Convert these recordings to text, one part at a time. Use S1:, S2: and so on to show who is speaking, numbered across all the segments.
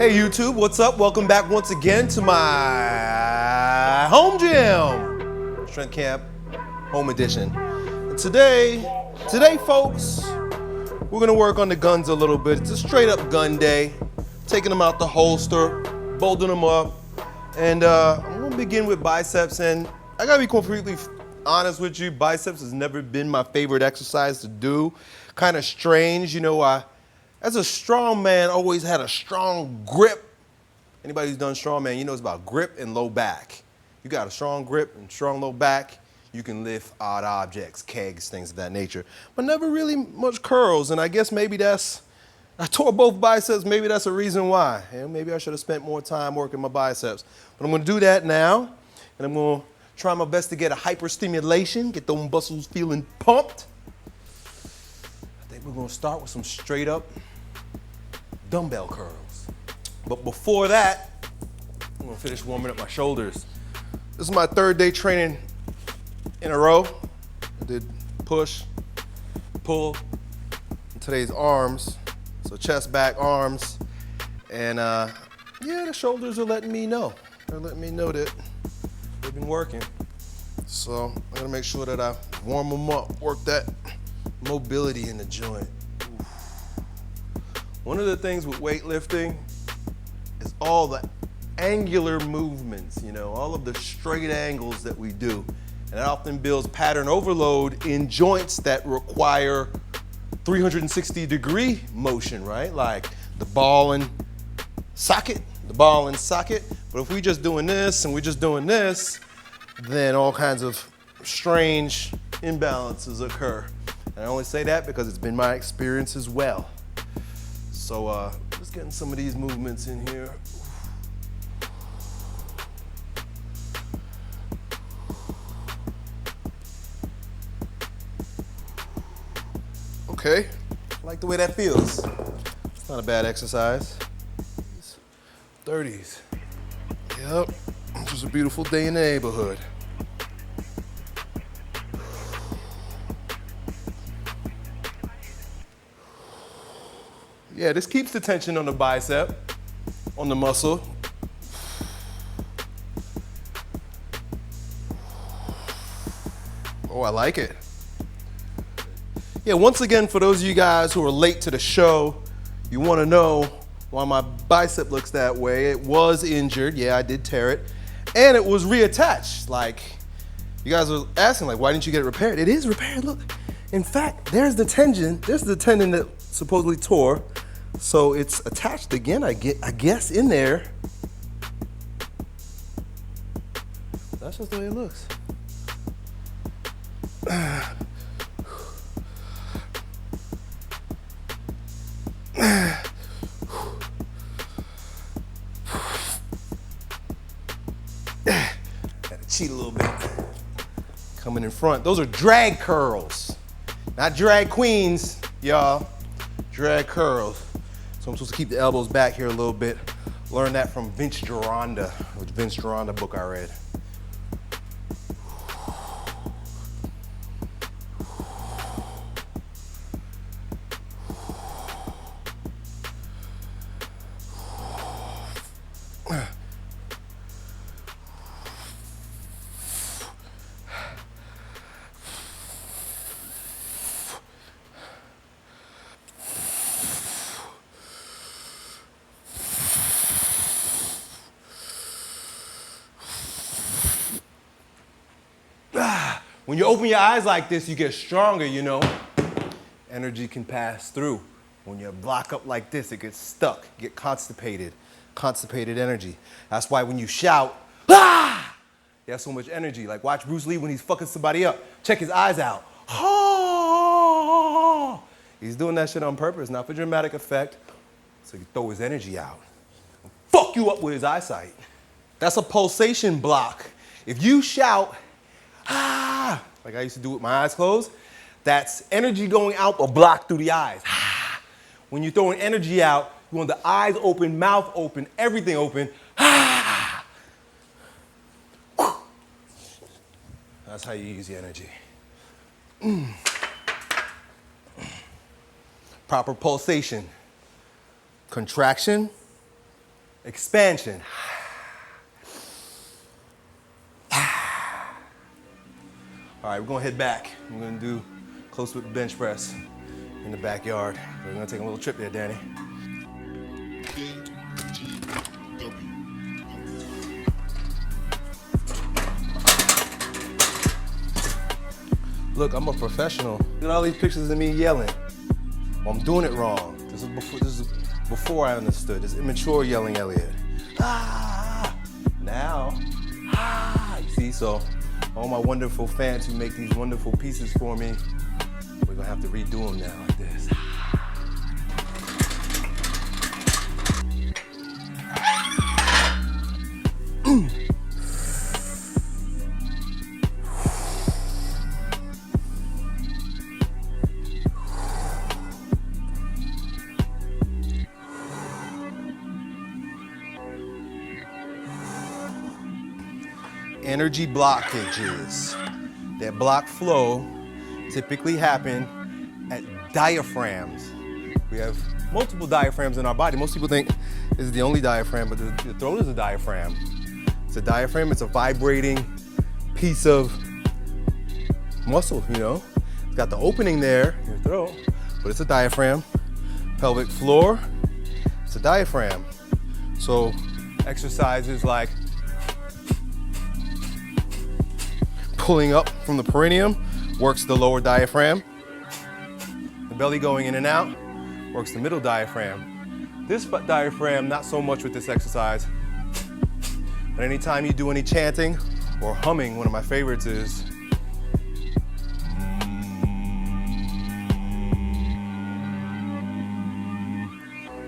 S1: Hey YouTube, what's up? Welcome back once again to my home gym, Strength Camp Home Edition. And today folks, we're gonna work on the guns a little bit. It's a straight up gun day, taking them out the holster, bolting them up, and I'm gonna begin with biceps. And I gotta be completely honest with you, biceps has never been my favorite exercise to do. Kind of strange, you know. As a strong man, always had a strong grip. Anybody who's done strongman, you know it's about grip and low back. You got a strong grip and strong low back, you can lift odd objects, kegs, things of that nature. But never really much curls, and I guess maybe I tore both biceps, maybe that's a reason why. And maybe I should have spent more time working my biceps. But I'm gonna do that now, and I'm gonna try my best to get a hyperstimulation, get those muscles feeling pumped. I think we're gonna start with some straight up dumbbell curls. But before that, I'm gonna finish warming up my shoulders. This is my third day training in a row. I did push, pull, and today's arms. So chest, back, arms. And yeah, the shoulders are letting me know. They're letting me know that they've been working. So I'm gonna make sure that I warm them up, work that mobility in the joint. One of the things with weightlifting is all the angular movements, you know, all of the straight angles that we do. And it often builds pattern overload in joints that require 360-degree motion, right? Like the ball and socket, But if we're just doing this and we're just doing this, then all kinds of strange imbalances occur. And I only say that because it's been my experience as well. So just getting some of these movements in here. Okay, I like the way that feels. It's not a bad exercise. 30s. Yep, it's just a beautiful day in the neighborhood. Yeah, this keeps the tension on the bicep, on the muscle. Oh, I like it. Yeah, once again, for those of you guys who are late to the show, you want to know why my bicep looks that way. It was injured. Yeah, I did tear it. And it was reattached. Like, you guys were asking, like, why didn't you get it repaired? It is repaired, look. In fact, there's the tendon. There's the tendon that supposedly tore. So it's attached again, I guess, in there. That's just the way it looks. Gotta cheat a little bit. Coming in front. Those are drag curls, not drag queens, y'all. Drag curls. So I'm supposed to keep the elbows back here a little bit. Learned that from Vince Gironda, the Vince Gironda book I read. When you open your eyes like this, you get stronger, you know. Energy can pass through. When you block up like this, it gets stuck, get constipated energy. That's why when you shout, ah, you have so much energy. Like watch Bruce Lee when he's fucking somebody up. Check his eyes out. Oh! He's doing that shit on purpose, not for dramatic effect, so he can throw his energy out. Fuck you up with his eyesight. That's a pulsation block. If you shout, ah, like I used to do with my eyes closed, that's energy going out or blocked through the eyes. Ah. When you're throwing energy out, you want the eyes open, mouth open, everything open. Ah. That's how you use the energy. Proper pulsation. Contraction, expansion. All right, we're gonna head back. We're gonna do close whip bench press in the backyard. We're gonna take a little trip there, Danny. Look, I'm a professional. Look at all these pictures of me yelling. Well, I'm doing it wrong. This is before I understood. This immature yelling Elliott. Ah! Now, ah! You see, so all my wonderful fans who make these wonderful pieces for me, we're gonna have to redo them now like this. Energy blockages that block flow typically happen at diaphragms. We have multiple diaphragms in our body. Most people think this is the only diaphragm, but the throat is a diaphragm. It's a diaphragm, it's a vibrating piece of muscle, you know? It's got the opening there in your throat, but it's a diaphragm. Pelvic floor, it's a diaphragm. So exercises like pulling up from the perineum works the lower diaphragm. The belly going in and out works the middle diaphragm. This diaphragm, not so much with this exercise, but anytime you do any chanting or humming, one of my favorites is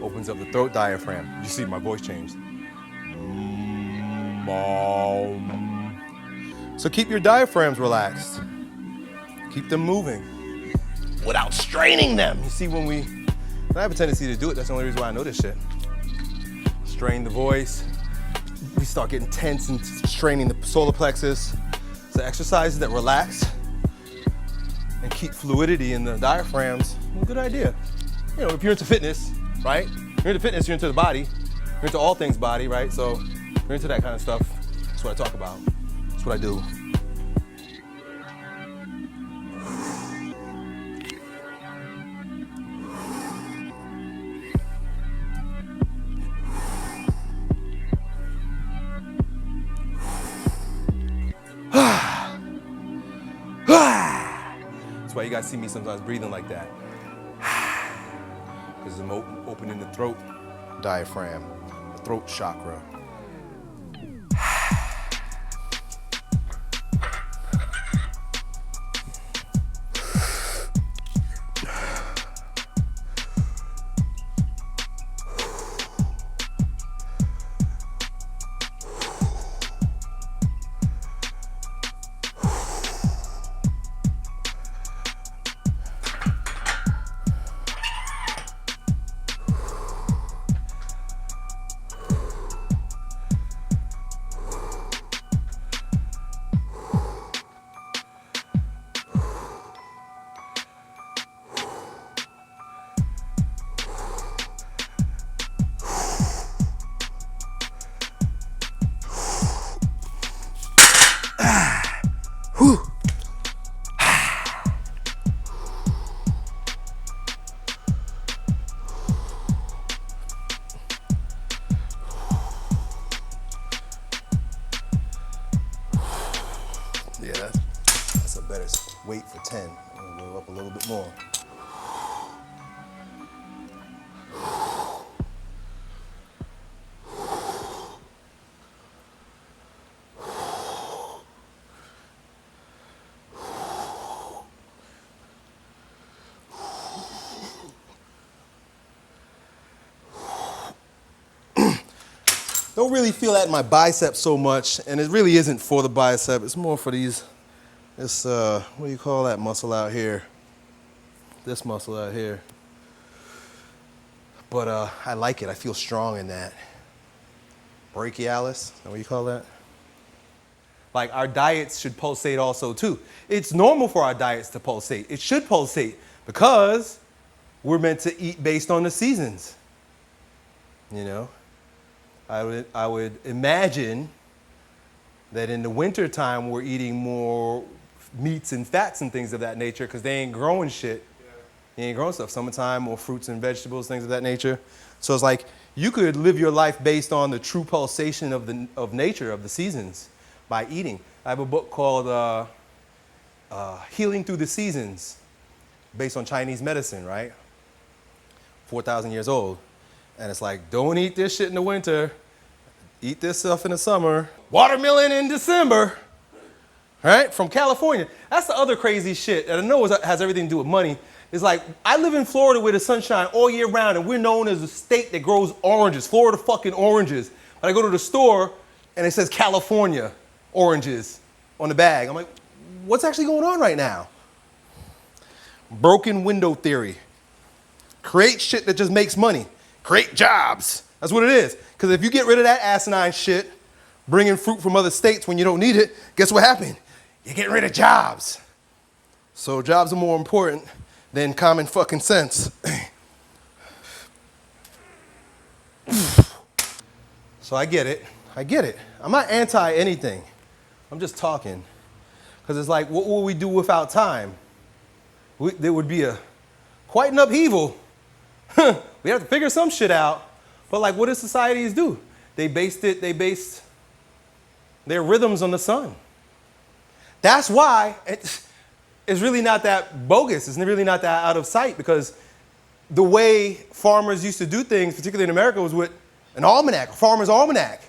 S1: opens up the throat diaphragm. You see my voice changed. So keep your diaphragms relaxed. Keep them moving without straining them. You see, I have a tendency to do it. That's the only reason why I know this shit. Strain the voice. We start getting tense and straining the solar plexus. So exercises that relax and keep fluidity in the diaphragms, a good idea. You know, if you're into fitness, right? You're into fitness, you're into the body. You're into all things body, right? So you're into that kind of stuff. That's what I talk about. That's what I do. That's why you guys see me sometimes breathing like that. Because I'm opening the throat diaphragm, the throat chakra. Yeah, that's a better weight for 10. I'm gonna go up a little bit more. Don't really feel that in my biceps so much, and it really isn't for the bicep. It's more for this, what do you call that muscle out here? This muscle out here. But I like it. I feel strong in that. Brachialis, is that what you call that? Like, our diets should pulsate also too. It's normal for our diets to pulsate. It should pulsate because we're meant to eat based on the seasons, you know? I would imagine that in the winter time we're eating more meats and fats and things of that nature because they ain't growing shit. They ain't growing stuff. Summertime, more fruits and vegetables, things of that nature. So it's like you could live your life based on the true pulsation of nature, of the seasons, by eating. I have a book called Healing Through the Seasons, based on Chinese medicine, right? 4,000 years old. And it's like, don't eat this shit in the winter. Eat this stuff in the summer. Watermelon in December, right? From California. That's the other crazy shit. And I know it has everything to do with money. It's like, I live in Florida where the sunshine all year round, and we're known as a state that grows oranges, Florida fucking oranges. But I go to the store, and it says California oranges on the bag. I'm like, what's actually going on right now? Broken window theory. Create shit that just makes money. Create jobs. That's what it is. Because if you get rid of that asinine shit, bringing fruit from other states when you don't need it, guess what happened? You're getting rid of jobs. So jobs are more important than common fucking sense. So I get it. I get it. I'm not anti anything. I'm just talking. Because it's like, what will we do without time? There would be quite an upheaval. We have to figure some shit out. But like, what do societies do? They based their rhythms on the sun. That's why it's really not that bogus. It's really not that out of sight, because the way farmers used to do things, particularly in America, was with an almanac, a farmer's almanac.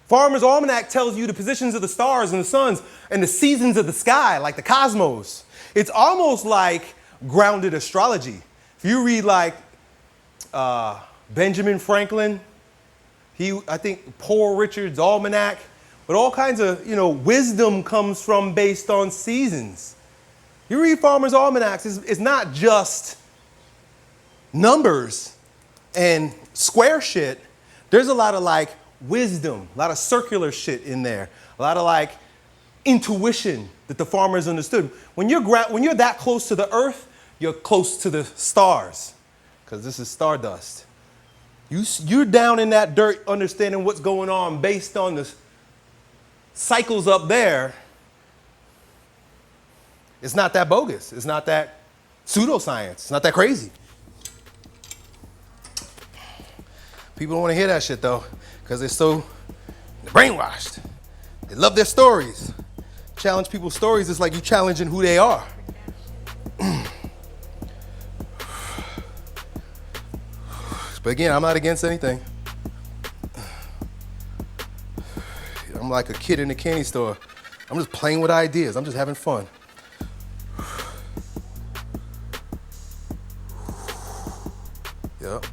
S1: Farmer's almanac tells you the positions of the stars and the suns and the seasons of the sky, like the cosmos. It's almost like grounded astrology. If you read like Benjamin Franklin, I think Poor Richard's Almanac, but all kinds of, wisdom comes from based on seasons. You read Farmer's Almanacs, it's not just numbers and square shit. There's a lot of like wisdom, a lot of circular shit in there, a lot of like intuition that the farmers understood. When you're that close to the earth, you're close to the stars, because this is stardust. You're down in that dirt understanding what's going on based on the cycles up there. It's not that bogus. It's not that pseudoscience. It's not that crazy. People don't want to hear that shit though, because they're so brainwashed. They love their stories. Challenge people's stories is like you challenging who they are. But again, I'm not against anything. I'm like a kid in a candy store. I'm just playing with ideas. I'm just having fun. Yep.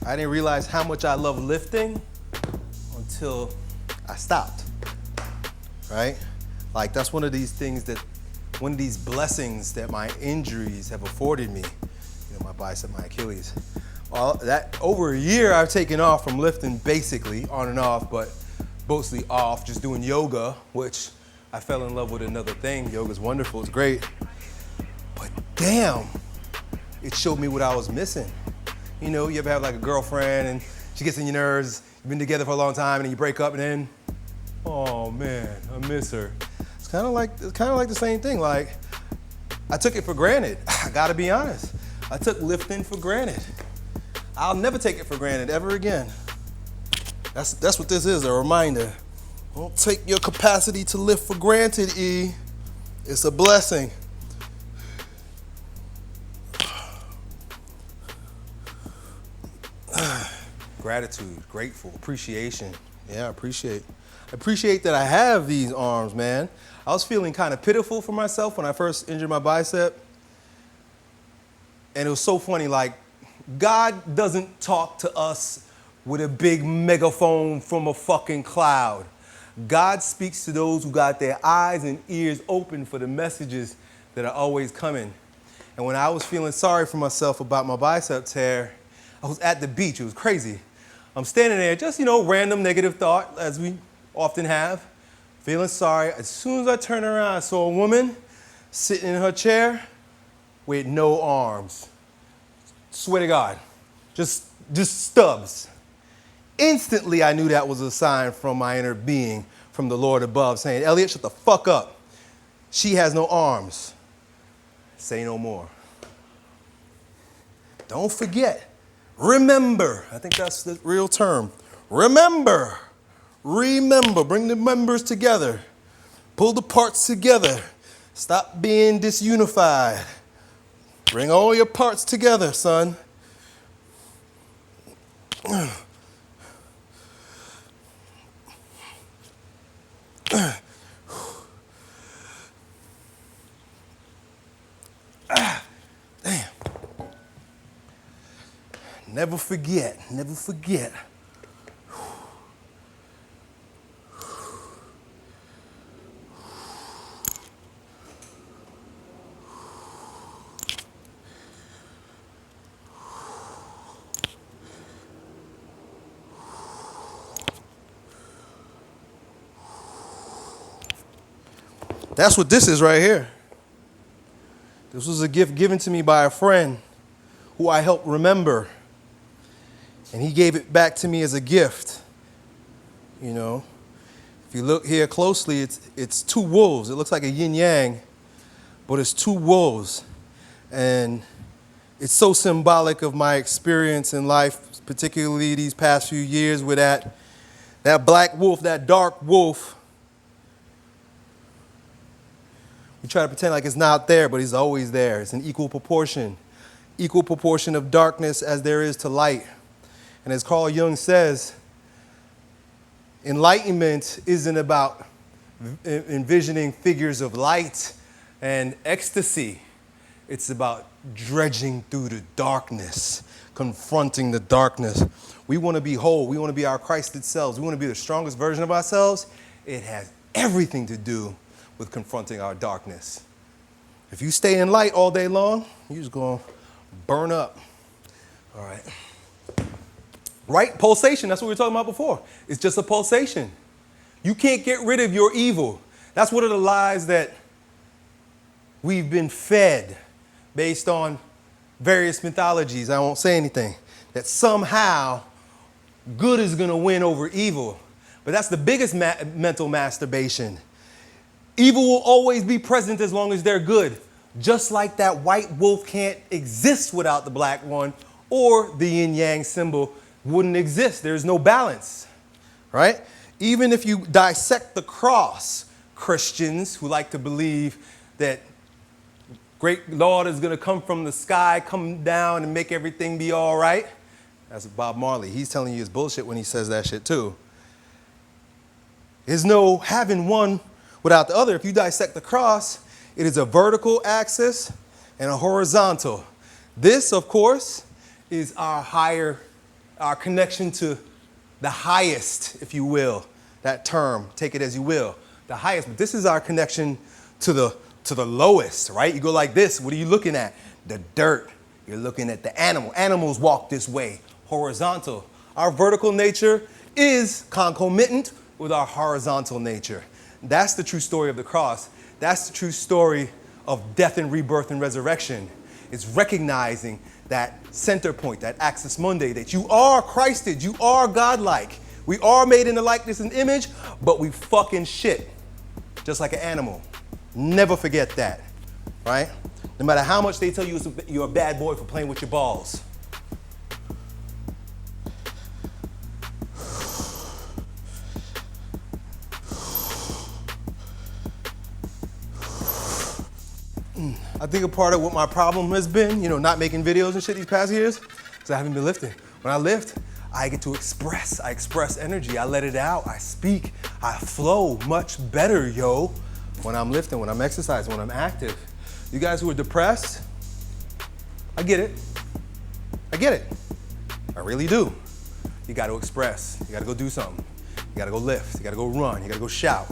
S1: I didn't realize how much I love lifting until I stopped, right? Like that's one of these blessings that my injuries have afforded me. My bicep, my Achilles. Over a year I've taken off from lifting, basically on and off, but mostly off, just doing yoga, which I fell in love with another thing. Yoga's wonderful, it's great. But damn, it showed me what I was missing. You ever have like a girlfriend and she gets on your nerves, you've been together for a long time and then you break up and then, oh man, I miss her. It's kind of like the same thing. Like, I took it for granted. I gotta be honest. I took lifting for granted. I'll never take it for granted ever again. That's what this is, a reminder. Don't take your capacity to lift for granted, E. It's a blessing. Gratitude, grateful, appreciation. Yeah, I appreciate that I have these arms, man. I was feeling kind of pitiful for myself when I first injured my bicep. And it was so funny, like, God doesn't talk to us with a big megaphone from a fucking cloud. God speaks to those who got their eyes and ears open for the messages that are always coming. And when I was feeling sorry for myself about my bicep tear, I was at the beach. It was crazy. I'm standing there, just, random negative thought, as we often have, feeling sorry. As soon as I turned around, I saw a woman sitting in her chair with no arms. Swear to God, just stubs. Instantly, I knew that was a sign from my inner being, from the Lord above, saying, Elliott, shut the fuck up. She has no arms. Say no more. Don't forget. Remember. I think that's the real term. Remember. Remember. Bring the members together. Pull the parts together. Stop being disunified. Bring all your parts together, son. Damn. Never forget, never forget. That's what this is right here. This was a gift given to me by a friend who I helped remember. And he gave it back to me as a gift. If you look here closely, it's two wolves. It looks like a yin-yang, but it's two wolves. And it's so symbolic of my experience in life, particularly these past few years with that black wolf, that dark wolf. We try to pretend like it's not there, but he's always there. It's an equal proportion of darkness as there is to light. And as Carl Jung says, enlightenment isn't about envisioning figures of light and ecstasy. It's about dredging through the darkness, confronting the darkness. We want to be whole. We want to be our Christed selves. We want to be the strongest version of ourselves. It has everything to do with confronting our darkness. If you stay in light all day long, you're just going to burn up. All right. Right? Pulsation. That's what we were talking about before. It's just a pulsation. You can't get rid of your evil. That's one of the lies that we've been fed based on various mythologies. I won't say anything. That somehow good is going to win over evil. But that's the biggest mental masturbation. Evil will always be present as long as they're good. Just like that white wolf can't exist without the black one, or the yin-yang symbol wouldn't exist. There's no balance, right? Even if you dissect the cross, Christians who like to believe that great Lord is going to come from the sky, come down and make everything be all right. That's Bob Marley. He's telling you it's bullshit when he says that shit too. There's no having one without the other. If you dissect the cross, it is a vertical axis and a horizontal. This, of course, is our connection to the highest, if you will. That term, take it as you will. The highest, but this is our connection to the lowest, right? You go like this, what are you looking at? The dirt. You're looking at the animal. Animals walk this way, horizontal. Our vertical nature is concomitant with our horizontal nature. That's the true story of the cross. That's the true story of death and rebirth and resurrection. It's recognizing that center point, that axis mundi, that you are Christed, you are godlike. We are made in the likeness and image, but we fucking shit, just like an animal. Never forget that, right? No matter how much they tell you you're a bad boy for playing with your balls. I think a part of what my problem has been, not making videos and shit these past years, is I haven't been lifting. When I lift, I get to express. I express energy. I let it out. I speak. I flow much better, yo, when I'm lifting, when I'm exercising, when I'm active. You guys who are depressed, I get it. I get it. I really do. you got to express. You got to go do something. You got to go lift. You got to go run. You got to go shout.